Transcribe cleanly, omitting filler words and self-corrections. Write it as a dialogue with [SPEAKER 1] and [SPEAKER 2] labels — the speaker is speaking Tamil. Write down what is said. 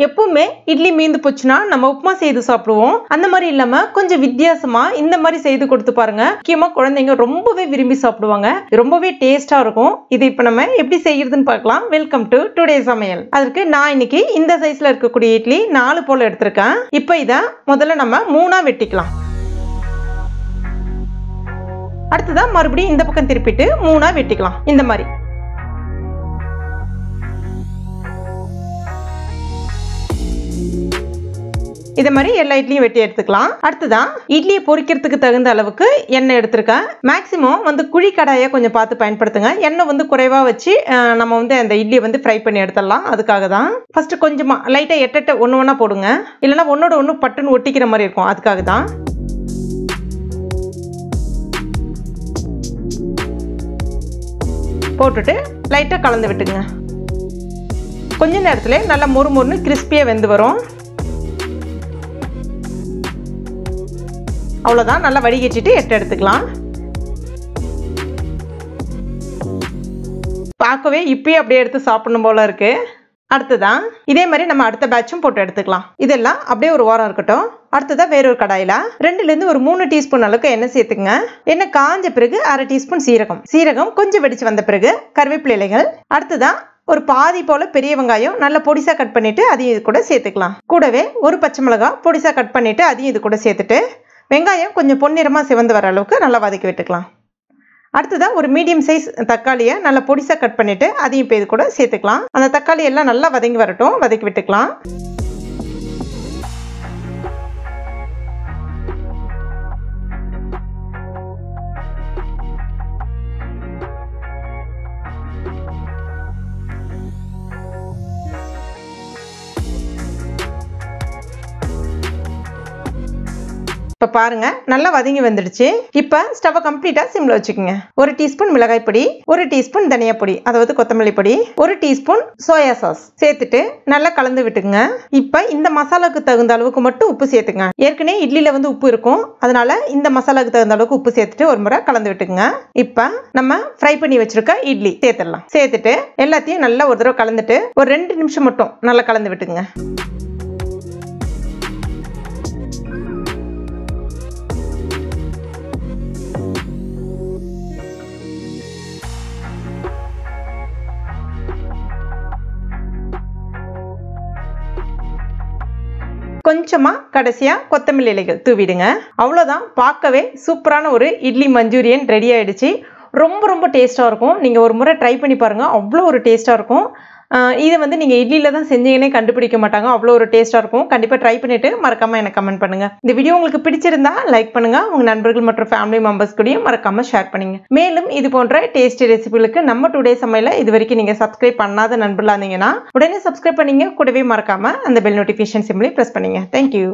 [SPEAKER 1] எப்பவுமே இட்லி மீந்து போச்சுனா நம்ம உப்புமா செய்து சாப்பிடுவோம். அந்த மாதிரி இல்லாம கொஞ்சம் வித்தியாசமா இந்த மாதிரி செய்து கொடுத்து பாருங்க. முக்கியமா குழந்தைங்க ரொம்பவே விரும்பி சாப்பிடுவாங்க. ரொம்பவே டேஸ்டா இருக்கும். இது இப்ப நம்ம எப்படி செய்யறதுன்னு பார்க்கலாம். வெல்கம் டு டுடே சமையல். அதுக்கு நான் இன்னைக்கு இந்த சைஸ்ல இருக்கக்கூடிய இட்லி 4 போல எடுத்திருக்கேன். இப்போ இத முதல்ல நம்ம 3ஆ வெட்டிக்கலாம். அடுத்ததா மறுபடியும் இந்த பக்கம் திருப்பிட்டு 3ஆ வெட்டிக்கலாம். இந்த மாதிரி இதே மாதிரி எல்லா இட்லியும் வெட்டி எடுத்துக்கலாம். அடுத்ததான் இட்லியை பொரிக்கிறதுக்கு தகுந்த அளவுக்கு எண்ணெய் எடுத்திருக்கேன். மேக்சிமம் வந்து குழி கடாயை கொஞ்சம் பார்த்து பயன்படுத்துங்க. எண்ணெய் வந்து குறைவா வச்சு நம்ம வந்து அந்த இட்லியை வந்து ஃப்ரை பண்ணி எடுத்துடலாம். அதுக்காக தான் ஃபர்ஸ்ட் கொஞ்சமா லைட்டா எட்ட ஒன்று ஒன்றா போடுங்க. இல்லைன்னா ஒன்னோட ஒன்று பட்டுன்னு ஒட்டிக்கிற மாதிரி இருக்கும். அதுக்காக தான் போட்டுட்டு லைட்டா கலந்து விட்டுங்க. கொஞ்ச நேரத்துல நல்லா மொறுமொறுன்னு கிறிஸ்பியா வெந்து வரும். அவ்வளவுதான். நல்லா வடிகட்டிட்டு எடுத்துக்கலாம். பார்க்கவே இப்பயே அப்படியே எடுத்து சாப்பிடணும் போல இருக்கு. அடுத்ததான் இதே மாதிரி நம்ம அடுத்த பேட்சும் போட்டு எடுத்துக்கலாம். இதெல்லாம் அப்படியே ஒரு வாரம் இருக்கட்டும். அடுத்ததா வேறொரு கடாயில 2ல இருந்து ஒரு 3 டீஸ்பூன் அளவுக்கு எண்ணெய் சேர்த்துங்க. எண்ணெய் காஞ்ச பிறகு 1/2 டீஸ்பூன் சீரகம் கொஞ்சம் வெடிச்சு வந்த பிறகு கருவேப்பிலை இலைகள். அடுத்ததான் ஒரு பாதி போல பெரிய வெங்காயம் நல்லா பொடிசா கட் பண்ணிட்டு அதையும் இது கூட சேர்த்துக்கலாம். கூடவே ஒரு பச்சை மிளகாய் பொடிசா கட் பண்ணிட்டு அதையும் இது கூட சேர்த்துட்டு வெங்காயம் கொஞ்சம் பொன்னிறமா சிவந்து வர அளவுக்கு நல்லா வதக்கி விட்டுக்கலாம். அடுத்ததான் ஒரு மீடியம் சைஸ் தக்காளியை நல்லா பொடிசா கட் பண்ணிட்டு அதையும் இப்போ இது கூட சேர்த்துக்கலாம். அந்த தக்காளி எல்லாம் நல்லா வதங்கி வரட்டும். வதக்கி விட்டுக்கலாம். இப்போ பாருங்க நல்லா வதங்கி வந்துடுச்சு. இப்போ ஸ்டவ் கம்ப்ளீட்டா சிம்ல வச்சுக்கோங்க. 1 டீஸ்பூன் மிளகாய் பொடி, 1 டீஸ்பூன் தனியா பொடி, அதாவது கொத்தமல்லி பொடி, 1 டீஸ்பூன் சோயா சாஸ் சேர்த்துட்டு நல்லா கலந்து விட்டுங்க. இப்போ இந்த மசாலாக்கு தகுந்த அளவுக்கு மட்டும் உப்பு சேர்த்துங்க. ஏற்கனவே இட்லியில வந்து உப்பு இருக்கும். அதனால இந்த மசாலாக்கு தகுந்த அளவுக்கு உப்பு சேர்த்துட்டு ஒரு முறை கலந்து விட்டுங்க. இப்போ நம்ம ஃப்ரை பண்ணி வச்சிருக்க இட்லி சேர்த்துடலாம். சேர்த்துட்டு எல்லாத்தையும் நல்லா ஒரு தடவை கலந்துட்டு ஒரு 2 நிமிஷம் மட்டும் நல்லா கலந்து விட்டுங்க. கொஞ்சமா கடைசியா கொத்தமல்லி இலைகள் தூவிடுங்க. அவ்வளவுதான். பார்க்கவே சூப்பரான ஒரு இட்லி மஞ்சூரியன் ரெடி ஆயிடுச்சு. ரொம்ப ரொம்ப டேஸ்டா இருக்கும். நீங்க ஒரு முறை ட்ரை பண்ணி பாருங்க. அவ்வளோ ஒரு டேஸ்டா இருக்கும். இதை வந்து நீங்க இட்லியில தான் செஞ்சீங்கன்னே கண்டுபிடிக்க மாட்டாங்க. அவ்வளோ ஒரு டேஸ்டா இருக்கும். கண்டிப்பா ட்ரை பண்ணிட்டு மறக்காம எனக்கு கமெண்ட் பண்ணுங்க. இந்த வீடியோ உங்களுக்கு பிடிச்சிருந்தா லைக் பண்ணுங்க. உங்க நண்பர்கள் மற்றும் ஃபேமிலி மெம்பர்ஸ் கூடயும் மறக்காம ஷேர் பண்ணுங்க. மேலும் இது போன்ற டேஸ்டி ரெசிபிகளுக்கு நம்ம டுடே சமையல இது வரைக்கும் நீங்க சப்ஸ்கிரைப் பண்ணாத நண்பர்களா இருந்தீங்கன்னா உடனே சப்ஸ்கிரைப் பண்ணீங்க. கூடவே மறக்காம அந்த பெல் நோட்டிஃபிகேஷன் சிம்பிளை பிரஸ் பண்ணுங்க. தேங்க்யூ.